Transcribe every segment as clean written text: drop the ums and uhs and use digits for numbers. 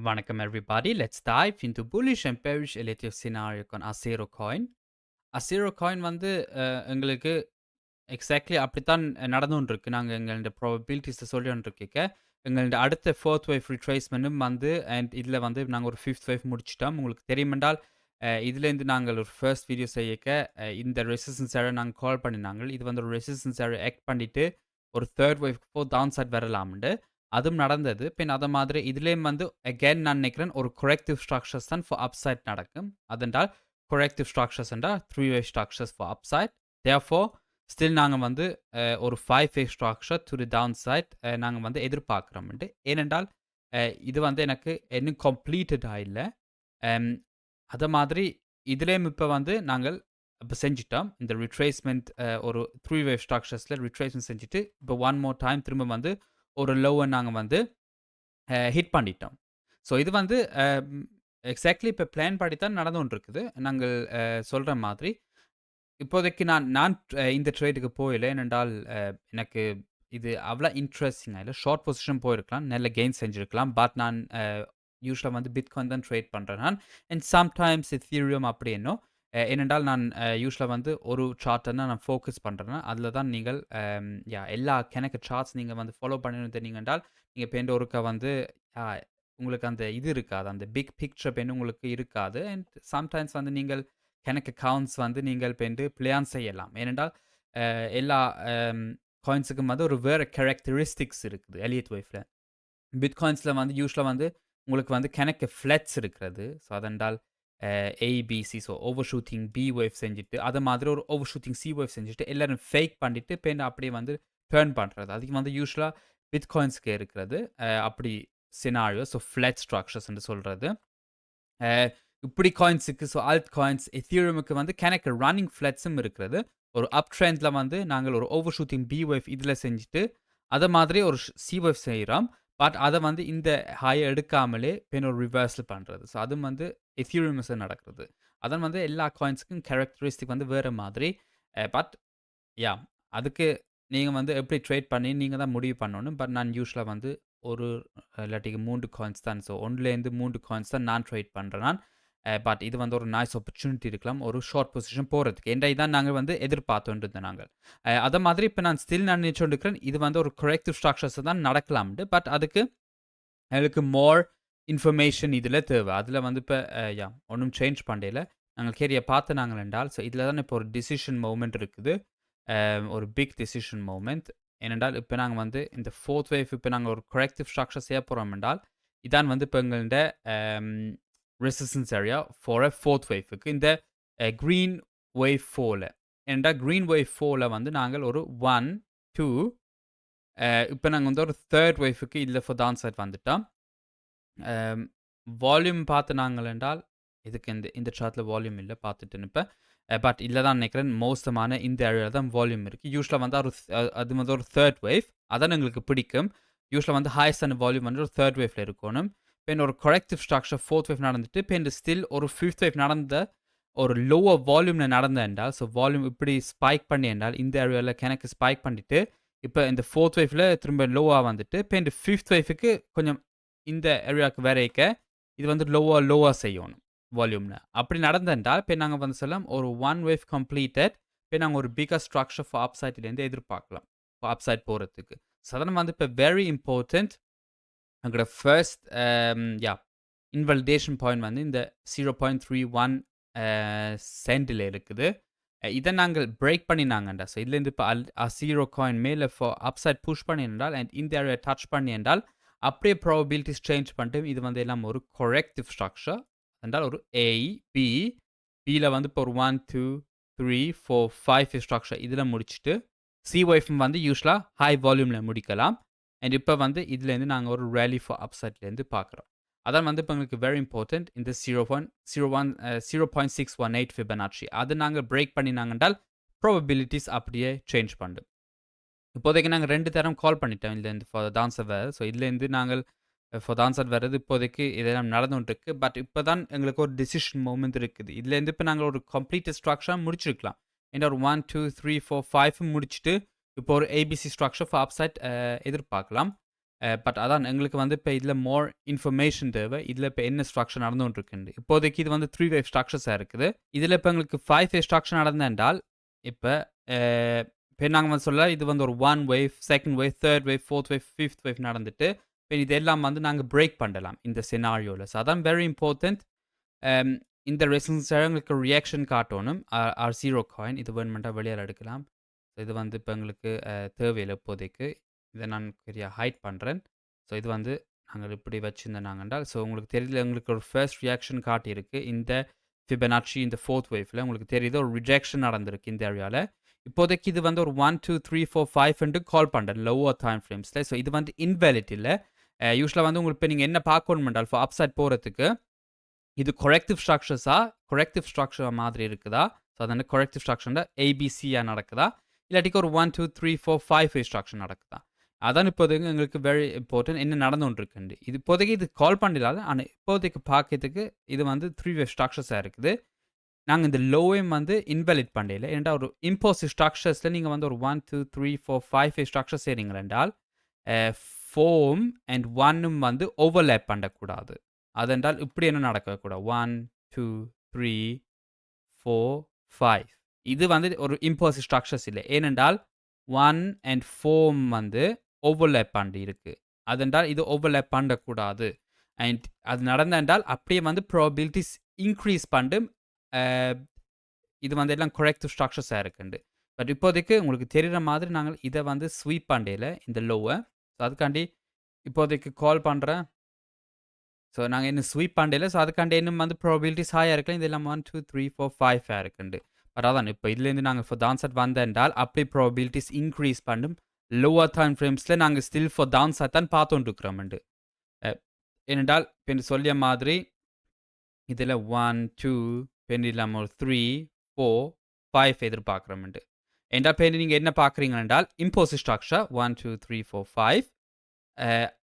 Vanakkam everybody. Let's dive into bullish and bearish relative scenario on Acero coin. Acero coin வந்து எங்களுக்கு exactly அப்படித்தான் நடந்துകൊண்டிருக்கு. நாங்க எங்களோட ப்ராபபிலிட்டிஸ சொல்லிக்கொண்டிருக்கைக்க, எங்களோட அடுத்த 4த் வேவ் ரிட்ரேஸ்மென்ட்டும் வந்து அண்ட் இதுல வந்து நாங்க ஒரு 5த் வேவ் முடிச்சுட்டோம். உங்களுக்கு தெரியுமென்றால், இதுலேருந்து நாங்கள் ஒரு ஃபர்ஸ்ட் வீடியோ செய்யக்க, இந்த ரெசிஸ்டன்ஸ் ஏரியா நாங்க கால் பண்ணினாங்க. இது வந்து ஒரு ரெசிஸ்டன்ஸ் ஏரியா ஆக்ட் பண்ணிட்டு, ஒரு 3ர்ட் வேவ்க்கு டவுன் சைட் வரலாம்ண்டு. அதுவும் நடந்தது. பின் அத மாதிரி இதுலயும் வந்து அகைன் நான் நினைக்கிறேன், ஒரு கரெக்டிவ் ஸ்ட்ரக்சர்ஸ் தான் ஃபார் அப்சைட் நடக்கும். அதென்றால் corrective structures என்றா 3-way structures for upside. Therefore, still நாங்க வந்து ஒரு 5-way structure to the downside நாங்க வந்து எதிர்பார்க்கிறோம்ண்டு. ஏனென்றால், இது வந்து எனக்கு இன்னும் கம்ப்ளீட்டடா இல்ல. அம் அத மாதிரி இதுலயும் இப்ப வந்து நாங்கள் இப்ப செஞ்சுட்டோம். இந்த ரிட்ரேஸ்மென்ட் ஒரு 3-way structuresல ரிட்ரேஸ்மென்ட் செஞ்சுட்டு, இப்ப ஒன் மோர் டைம் திரும்ப வந்து ஒரு லோவ நாங்க வந்து ஹிட் பண்ணிட்டோம். ஸோ இது வந்து எக்ஸாக்ட்லி இப்ப பிளான் படி தான் நடந்து கொண்டிருக்குது. நாங்கள் சொல்ற மாதிரி. இப்போதைக்கு நான் நான் இந்த ட்ரேடுக்கு போகல. ஏனென்றால் எனக்கு இது அவ்வளோ இன்ட்ரெஸ்டிங்கா இல்ல. ஷார்ட் பொசிஷன் போயிருக்கலாம். நல்ல கெயின் செஞ்சிருக்கலாம். பட் நான் யூசுவலா வந்து பிட்காயின் தான் ட்ரேட் பண்றேன் நான். அண்ட் சம்டைம்ஸ் எதீரியம் அப்படி என்னும். ஏனென்றால் நான் யூசுவலா வந்து ஒரு சார்ட்ட தான் நான் ஃபோக்கஸ் பண்றேன். அதில தான் நீங்கள் எல்லா கணக்கு சார்ட்ஸ் நீங்க வந்து ஃபாலோ பண்ணியிருந்தீங்க என்றால், நீங்க இப்ப ஒருக்கா வந்து அ உங்களுக்கு அந்த இது இருக்காது. அந்த பிக் பிக்சர் பென் உங்களுக்கு இருக்காது. அண்ட் சம்டைம்ஸ் வந்து நீங்கள் கணக்கு அக்கவுண்ட்ஸ் வந்து நீங்கள் பெண்டு பிளான் செய்யலாம். ஏனென்றால் எல்லா காயின்ஸுக்கும் வந்து ஒரு வேற கேரக்டரிஸ்டிக்ஸ் இருக்குது எலியட் வேவ்ல. பிட்காயின்ஸ்ல வந்து யூசுவலா வந்து உங்களுக்கு வந்து கணக்கு ஃப்ளட்ஸ் இருக்கிறது. ஸோ அதென்றால் ABC so over shooting B wave செஞ்சுட்டு, அது மாதிரி ஒரு ஓவர் ஷூட்டிங் சி வேவ் செஞ்சுட்டு, எல்லாரும் ஃபேக் பண்ணிட்டு பின்ன அப்படியே வந்து டர்ன் பண்றது. அதுக்கு வந்து யூசுவலா பிட்காயின்ஸ்க்கு இருக்கிறது. அப்படி சினாரியோ ஸோ ஃப்ளட் ஸ்ட்ரக்சர்ஸ் என்று சொல்றது. அ இப்படி காயின்ஸுக்கு ஸோ ஆல்ட் காயின்ஸ், எதீரியமுக்கு வந்து கணக்கு ரன்னிங் ஃப்ளட்ஸும் இருக்கிறது. ஒரு அப் ட்ரெண்ட்ல வந்து நாங்கள் ஒரு ஓவர் ஷூட்டிங் பி வேவ் இதுல செஞ்சுட்டு, அத மாதிரி ஒரு சி வேவ் செய்றோம். பட் அத வந்து இந்த ஹைய எடுக்காமலே பின்ன ஒரு ரிவர்சல் பண்றது. ஸோ அதுவும் வந்து எதீரியம்ஸ்ல நடக்கிறது. அதான் வந்து எல்லா காயின்ஸ்க்கும் கேரக்டரிஸ்டிக் வந்து வேற மாதிரி. பட் யாஹ் அதுக்கு நீங்க வந்து எப்படி ட்ரேட் பண்ணி நீங்க தான் முடிவு பண்ணணும். பட் நான் யூசுவலா வந்து ஒரு இல்லாட்டிக்கு 3 காயின்ஸ் தான். ஸோ 1லேருந்து 3 காயின்ஸ் தான் நான் ட்ரேட் பண்றேன் நான். பட் இது வந்து ஒரு நைஸ் ஆப்பர்ச்சுனிட்டி இருக்கலாம். ஒரு ஷார்ட் பொசிஷன் போறதுக்கு. ஏன்டா இதான் நாங்க வந்து எதிர்பார்த்துட்டு இருந்தோம் நாங்கள். அத மாதிரி இப்ப நான் ஸ்டில் நான் நினைச்சுட்டு இருக்கிறேன். இது வந்து ஒரு கரெக்டிவ் ஸ்ட்ரக்சர்ஸ் தான் நடக்கலாம்ண்டு. பட் அதுக்கு எங்களுக்கு மோர் இன்ஃபர்மேஷன் இதுல தேவை. அதுல வந்து இப்ப ஒண்ணும் சேஞ்ச் பண்ணல. நாங்க கேரிய பார்த்தனாங்கள் என்றால், ஸோ இதுல தான் இப்போ ஒரு டிசிஷன் மொமெண்ட் இருக்குது. ஒரு பிக் டிசிஷன் மொமெண்ட். ஏனென்றால், இப்ப நாங்க வந்து இந்த 4த் வேவ் இப்ப நாங்க ஒரு கரெக்டிவ் ஸ்ட்ரக்சர் செய்ய போறோம் என்றால், இதான் வந்து இப்ப எங்கள்ட அம் ரெசிஸ்டன்ஸ் ஏரியா ஃபார் 4த் வேவ்க்கு. இந்த கிரீன் வேவ் 4ல. ஏனென்றால் கிரீன் வேவ் 4ல வந்து நாங்கள் ஒரு 1, 2 இப்ப நாங்க வந்து ஒரு 3ர்ட் வேவ்க்கு இதுல ஃபார் டவுன் சைட் வந்துட்டோம். வால்யூம் பார்த்தனாங்கள் என்றால், இதுக்கு இந்த சார்ட்ல வால்யூம் இல்ல பார்த்துட்டேன் இப்ப. பட் இல்ல தான் நினைக்கிறேன். மோசமான இந்த ஏரியால தான் வால்யூம் இருக்கு. யூசுவலா வந்து அது வந்து ஒரு 3ர்ட் வேவ். அதான் எங்களுக்கு பிடிக்கும். யூசுவலா வந்து ஹையஸ்டான வால்யூம் வந்து ஒரு 3ர்ட் வேவ்ல இருக்கணும். பின்ன ஒரு கரெக்டிவ் ஸ்ட்ரக்சர் 4த் வேவ் நடந்துட்டு, பின்ன ஸ்டில் ஒரு 5த் வேவ் நடந்த ஒரு லோவர் வால்யூம்ல நடந்த என்றால், ஸோ வால்யூம் இப்படி ஸ்பைக் பண்ணி என்றால், இந்த ஏரியால கணக்கு ஸ்பைக் பண்ணிட்டு, இப்ப இந்த 4த் வேவ்ல திரும்ப லோவா வந்துட்டு, பின்ன 5த் வேவ்க்கு கொஞ்சம் இந்த ஏரியாவுக்கு வரைக்க, இது வந்து லோவா செய்யணும் வால்யூம்ல. அப்படி நடந்தென்றால், பின் நாங்க வந்து சொல்லலாம் ஒரு 1 வேவ் கம்ப்ளீட்டட். பின் நாங்க ஒரு பிக்கர் ஸ்ட்ரக்சர் ஃபார் அப்சைட்லேருந்து எதிர்பார்க்கலாம். ஃபார் அப்சைட் போறதுக்கு. ஸோ அதெல்லாம் வந்து இப்ப வெரி இம்பார்ட்டன்ட். எங்களோட ஃபர்ஸ்ட் இன்வாலிடேஷன் பாயிண்ட் வந்து இந்த 0.31 சென்டில இருக்குது. இத நாங்கள் பிரேக் பண்ணினாங்கண்டா. ஸோ இதுலேருந்து இப்ப 0 காயின் மேல அப்சைட் புஷ் பண்ணியிருந்தால் அண்ட் இந்த ஏரியா டச் பண்ணி என்றால், அப்படியே ப்ராபபிலிட்டிஸ் சேஞ்ச் பண்ணிட்டு இது வந்து எல்லாம் ஒரு கரெக்டிவ் ஸ்ட்ரக்சர். என்றால் ஒரு ஏ, பி, பில வந்து இப்போ ஒரு 1, 2, 3, 4, 5 ஸ்ட்ரக்சர் இதுல முடிச்சுட்டு, சி வேவ்வும் வந்து யூசுவலா ஹை வால்யூம்ல முடிக்கலாம். அண்ட் இப்ப வந்து இதுலேருந்து நாங்க ஒரு ராலி ஃபார் அப்சைட்லேருந்து பார்க்குறோம். அதான் வந்து இப்ப எங்களுக்கு வெரி இம்பார்ட்டன்ட். இந்த 0.618 ஃபிபனாச்சி. அது நாங்க பிரேக் பண்ணினாங்கன்றால், ப்ராபபிலிட்டீஸ் அப்படியே சேஞ்ச் பண்ணும். இப்போதைக்கு நாங்க 2 தரம் கால் பண்ணிட்டோம். இதுலேருந்து ஃபார் த டான்சர் வேற. ஸோ இதுலேருந்து நாங்கள் ஃபார் த ஆன்சர் வர்றது இப்போதைக்கு இதெல்லாம் நடந்துட்டு இருக்கு. பட் இப்ப தான் எங்களுக்கு ஒரு டிசிஷன் மொமெண்ட் இருக்குது. இதுலேருந்து இப்ப நாங்க ஒரு கம்ப்ளீட் ஸ்ட்ரக்சர் முடிச்சிருக்கலாம். ஏன்னா ஒரு 1, 2, 3, 4, 5 முடிச்சுட்டு, இப்போ ஒரு ஏபிசி ஸ்ட்ரக்சர் ஃபார் அப்சைட் எதிர்பார்க்கலாம். பட் அதான் எங்களுக்கு வந்து இப்ப இதுல மோர் இன்ஃபர்மேஷன் தேவை. இதுல இப்ப என்ன ஸ்ட்ரக்சர் நடந்துகொண்டிருக்குன்னு. இப்போதைக்கு இது வந்து 3 வேவ் ஸ்ட்ரக்சர்ஸா இருக்குது. இதுல இப்ப எங்களுக்கு 5 வேவ் ஸ்ட்ரக்சர் நடந்தென்றால், இப்ப அ இப்ப நாங்க வந்து சொல்ல இது வந்து ஒரு 1 wave, second wave, 3rd wave, 4th wave, 5th wave நடந்துட்டு, இப்ப இதெல்லாம் வந்து நாங்க பிரேக் பண்ணலாம் இந்த சினாரியோல. ஸோ அதான் வெரி இம்பார்ட்டன்ட். அம் இந்த ரெசிஸ்டன்ஸ் எங்களுக்கு ரியாக்ஷன் காட்டணும். R0 காயின் இது வேணுமென்டா வெளியால எடுக்கலாம். இது வந்து இப்ப எங்களுக்கு தேவையில்ல இப்போதைக்கு. இத நான் சரியா ஹைட் பண்றேன். ஸோ இது வந்து நாங்க இப்படி வச்சிருந்தோம் ஸோ உங்களுக்கு தெரியுது எங்களுக்கு ஒரு ஃபர்ஸ்ட் ரியாக்ஷன் காட்டியிருக்கு. இந்த ஃபிபனாச்சி இந்த 4th வேவ்ல உங்களுக்கு தெரியுது ஒரு ரிஜெக்ஷன் நடந்திருக்கு இந்த ஏரியால. இப்போதைக்கு இது வந்து ஒரு 1, 2, 3, 4, 5 என்று கால் பண்றேன் லோவர் டைம் ஃப்ரேம்ஸ்ல. ஸோ இது வந்து இன்வாலிட் இல்ல. யூசுவலா வந்து உங்களுக்கு இப்ப நீங்க என்ன பார்க்கணும் என்றால் ஃபார் அப்சைட் போறதுக்கு இது கொரெக்டிவ் ஸ்ட்ரக்சர்ஸா, கொரெக்டிவ் ஸ்ட்ரக்சர் மாதிரி இருக்குதா? ஸோ அது வந்து கொரெக்டிவ் ஸ்ட்ரக்சர்ல ஏபிசியா நடக்குதா? இல்லாட்டிக்கு ஒரு 1, 2, 3, 4, 5 ஃபேஸ் ஸ்ட்ரக்சர் நடக்குதா? அதான் இப்போதைக்கு எங்களுக்கு வெரி இம்பார்ட்டன்ட் என்ன நடந்துகொண்டிருக்குண்டு. இது இப்போதைக்கு இது கால் பண்ணிடாது. ஆனா இப்போதைக்கு பார்க்கறதுக்கு இது வந்து 3 வே ஸ்ட்ரக்சர்ஸா இருக்குது. நாங்க இந்த லோவையும் வந்து இன்வாலிட் பண்ணல. ஏன்டா ஒரு இம்போசிட் ஸ்ட்ரக்சர்ஸ்ல நீங்க வந்து ஒரு 1, 2, 3, 4, 5 ஃபேஸ் ஸ்ட்ரக்சர் செய்றீங்க என்றால், 4ம் அண்ட் 1ம் வந்து ஓவர்லேப் பண்ணக்கூடாது. அதென்றால் இப்படி என்ன நடக்கக்கூடாது. 1, 2, 3, 4, 5 இது வந்து ஒரு இம்போசிட் ஸ்ட்ரக்சர்ஸ் இல்ல. ஏனென்றால் 1 அண்ட் 4 வந்து ஓவர்லேப் பண்ணி இருக்கு. அதென்றால் இது ஓவர்லேப் பண்ணக்கூடாது. அண்ட் அது நடந்தென்றால் அப்படியே வந்து ப்ராபபிலிட்டிஸ் இன்க்ரீஸ் பண்ணி அ இது வந்து எல்லாம் கொரெக்டிவ் ஸ்ட்ரக்சர்ஸா இருக்குண்டு. பட் இப்போதைக்கு உங்களுக்கு தெரியிற மாதிரி நாங்க இத வந்து ஸ்வீப் பண்ணல இந்த லோவ. ஸோ அதுக்காண்டி இப்போதைக்கு கால் பண்றேன். ஸோ நாங்க இன்னும் ஸ்வீப் பண்ணல. ஸோ அதுக்காண்டி இன்னும் வந்து ப்ராபபிலிட்டிஸ் ஹையா இருக்கலாம். இதெல்லாம் 1, 2, 3, 4, 5 இருக்குண்டு. பட் அதான் இப்ப இதுலேருந்து நாங்க ஃபார் டவுன் சைட் வந்தென்றால் அப்படியே ப்ராபபிலிட்டிஸ் இன்க்ரீஸ் பண்ணும். லோவர் டைம் ஃப்ரேம்ஸ்ல நாங்க ஸ்டில் ஃபார் டவுன் சைட் தான் பார்த்துகொண்டிருக்கிறோம்ண்டு. அ ஏனென்றால் இப்ப சொல்லிய மாதிரி இதுல 1, 2 பென் இல்லாம ஒரு 3, 4, 5 எதிர்பார்க்கிறோம்ண்டு. என்றால் இப்ப நீங்க என்ன பார்க்கிறீங்க என்றால் இம்போசிட் ஸ்ட்ரக்சர் 1, 2, 3, 4, 5 அ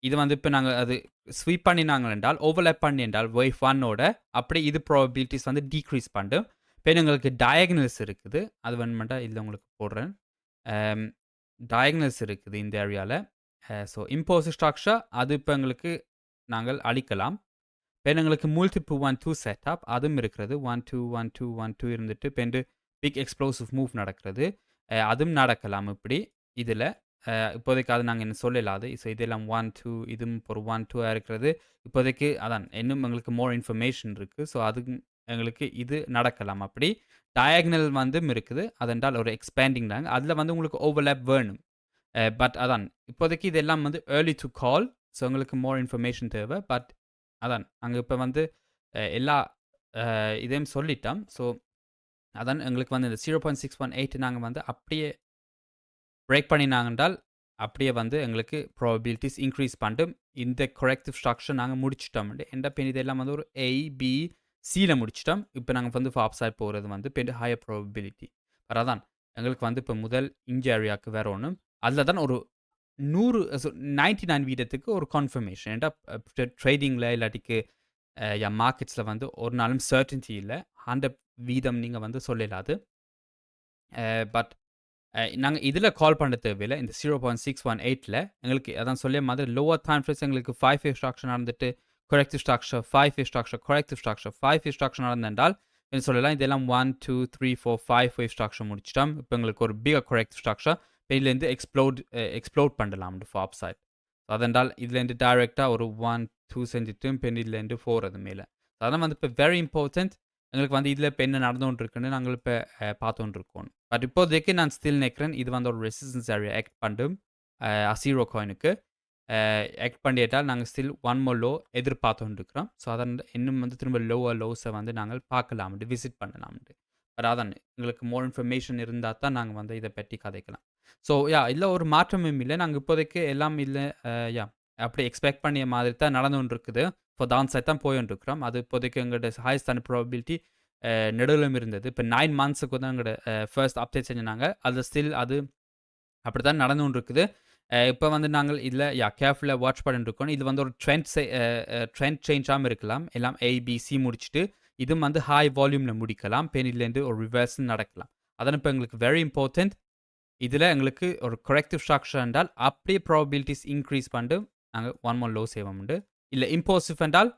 இது வந்து இப்ப நாங்க அது ஸ்வீப் பண்ணினாங்க என்றால், ஓவர்லேப் பண்ணி என்றால் வேவ் 1 ஓட அப்படியே இது ப்ராபபிலிட்டிஸ் வந்து டிக்ரீஸ் பண்ணும். இப்ப எங்களுக்கு டயகனல்ஸ் இருக்குது. அது வேணுமென்டா இதுல உங்களுக்கு போடுறேன். அம் டயகனல்ஸ் இருக்குது இந்த ஏரியால. ஸோ இம்போசிட் ஸ்ட்ரக்சர் அது இப்ப எங்களுக்கு நாங்கள் அழிக்கலாம். இப்ப எங்களுக்கு மல்டிபிள் 1, 2 செட்டப் அதுவும் இருக்கிறது. 1, 2, 1, 2, 1, 2 இருந்துட்டு பெண்டு பிக் எக்ஸ்ப்ளோசிவ் மூவ் நடக்கிறது. அதுவும் நடக்கலாம் இப்படி இதுல. இப்போதைக்கு அது நாங்க இன்னும் சொல்லல அது. ஸோ இதெல்லாம் 1, 2 இதுவும் ஒரு 1, 2 இருக்கிறது. இப்போதைக்கு அதான் இன்னும் எங்களுக்கு மோர் இன்ஃபர்மேஷன் இருக்கு. ஸோ அதுக்கும் எங்களுக்கு இது நடக்கலாம் அப்படி. டயகனல் வந்தும் இருக்குது. அதென்றால் ஒரு எக்ஸ்பேண்டிங் டாங். அதுல வந்து உங்களுக்கு ஓவர்லேப் வேணும். பட் அதான் இப்போதைக்கு இதெல்லாம் வந்து ஏர்லி டூ கால். ஸோ எங்களுக்கு மோர் இன்ஃபர்மேஷன் தேவை. பட் அதான் நாங்க இப்ப வந்து எல்லா இதையும் சொல்லிட்டோம். ஸோ அதான் எங்களுக்கு வந்து இந்த 0.618 நாங்க வந்து அப்படியே பிரேக் பண்ணினாங்க என்றால், அப்படியே வந்து எங்களுக்கு ப்ராபபிலிட்டிஸ் இன்க்ரீஸ் பண்ணிட்டு, இந்த கொரெக்டிவ் ஸ்ட்ரக்சர் நாங்க முடிச்சுட்டோம். எந்த பென் இதெல்லாம் வந்து ஒரு A, B, Cல முடிச்சுட்டோம். இப்ப நாங்க வந்து ஃபார் அப்சைட் போறது வந்து பென் ஹையர் ப்ராபபிலிட்டி. அதான் எங்களுக்கு வந்து இப்ப முதல் இங்க ஏரியாக்கு வரணும். அதுல தான் ஒரு 100 99 வீதத்துக்கு ஒரு கன்ஃபர்மேஷன். ஏன்டா ட்ரேடிங்ல இல்லாட்டிக்கு மார்க்கெட்ஸ்ல வந்து ஒரு நாளும் சர்டனிட்டி இல்ல. 100 வீதம் நீங்க வந்து சொல்லலாது. பட் நாங்க இதுல கால் பண்ண தேவையில்ல. இந்த 0.618ல எங்களுக்கு அதான் சொல்லிய மாதிரி லோவர் டைம் ஃப்ரேம்ஸ் எங்களுக்கு 5 வேவ் ஸ்ட்ரக்சர் நடந்துட்டு, corrective structure, 5 wave structure, corrective structure, 5 wave structure நடந்தென்றால் என்ன சொல்லலாம், இதெல்லாம் 1, 2, 3, 4, 5 வேவ் ஸ்ட்ரக்சர் முடிச்சுட்டோம். இப்ப எங்களுக்கு ஒரு பிகர் கொரெக்டிவ் ஸ்ட்ரக்சர். இப்ப இதுலேருந்து எக்ஸ்ப்ளோட் பண்ணலாம் ஃபார் அப்சைட். அதென்றால் இதுலேருந்து டைரக்ட்டா ஒரு 1, 2 செஞ்சுட்டு பின் இதுலேருந்து போறது மேல. அதான் வந்து இப்ப வெரி இம்பார்ட்டன்ட். எங்களுக்கு வந்து இதுல இப்ப என்ன நடந்துகொண்டு இருக்குன்னு நாங்கள் இப்ப பார்த்துகொண்டு இருக்கோம். பட் இப்போதைக்கு நான் ஸ்டில் நினைக்கிறேன் இது வந்து ஒரு ரெசிஸ்டன்ஸ் ஏரியா ஆக்ட் பண்ணும். அசீரோ காயினுக்கு. ஆக்ட் பண்ணிட்டால் நாங்க ஸ்டில் 1 மோர் லோ எதிர்பார்த்துகொண்டு இருக்கிறோம். ஸோ அதன் இன்னும் வந்து திரும்ப லோவர் லோஸை வந்து நாங்கள் பார்க்கலாம்ண்டு, விசிட் பண்ணலாம்ண்டு. பட் அதான் எங்களுக்கு மோர் இன்ஃபர்மேஷன் இருந்தா தான் நாங்க வந்து இத பற்றி கதைக்கலாம். ஸோ இதுல ஒரு மாற்றமும் இல்ல. நாங்க இப்போதைக்கு எல்லாம் இல்ல அப்படி எக்ஸ்பெக்ட் பண்ணிய மாதிரி தான் நடந்துகொண்டு இருக்குது. ஃபார் டவுன் சைட் தான் போயிட்டு இருக்கிறோம். அது இப்போதைக்கு எங்களோட ஹையஸ்டான ப்ராபபிலிட்டி நடுவிலும் இருந்தது. இப்ப 9 மந்த்ஸுக்கு தான் எங்களோட ஃபர்ஸ்ட் அப்டேட் செஞ்சாங்க. அது ஸ்டில் அது அப்படித்தான் நடந்துகொண்டு இருக்குது. இப்ப வந்து நாங்கள் இதுல கேர்ஃபுல்லா வாட்ச் பண்ணிட்டு இருக்கோம். இது வந்து ஒரு ட்ரெண்ட் சேஞ்சாவும் இருக்கலாம். எல்லாம் A, B, C முடிச்சுட்டு, இதுவும் வந்து ஹை வால்யூம்ல முடிக்கலாம். பென் இதுலேருந்து ஒரு ரிவர்ஸ் நடக்கலாம். அதான் இப்ப எங்களுக்கு வெரி இம்பார்ட்டன்ட். இதுல எங்களுக்கு ஒரு கரெக்டிவ் ஸ்ட்ரக்சர் என்றால் அப்படியே ப்ராபபிலிட்டிஸ் இன்க்ரீஸ் பண்ணிட்டு நாங்க 1 மோர் லோ செய்வோம்ண்டு. இல்ல இம்போசிவ் என்றால்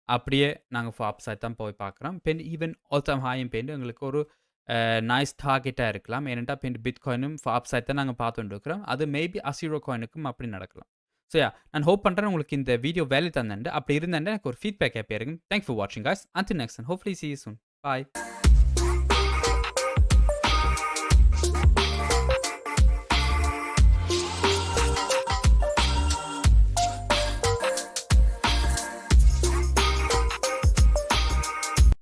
அப்படியே நாங்க ஃபார் அப்சைட் தான் போய் பார்க்குறோம். பின் ஈவன் ஆல் டைம் ஹையும் பின் எங்களுக்கு ஒரு நைஸ் டார்கெட்டா இருக்கலாம். ஏனென்றா பின் பிட்காயினும் ஃபார் அப்சைட் தான் நாங்க பார்த்துட்டு இருக்கிறோம். அது மேபி அசிரோ காயினுக்கும் அப்படி நடக்கலாம். ஸோ யா நான் ஹோப் பண்றேன் உங்களுக்கு இந்த வீடியோ வேல்யூ தந்தேன்டு. அப்படி இருந்தேன்டா எனக்கு ஒரு ஃபீட்பேக் ஹேப்பியா இருக்கும். தேங்க்ஸ் ஃபார் வாட்சிங் guys. Until next and hopefully sea you soon. Bye.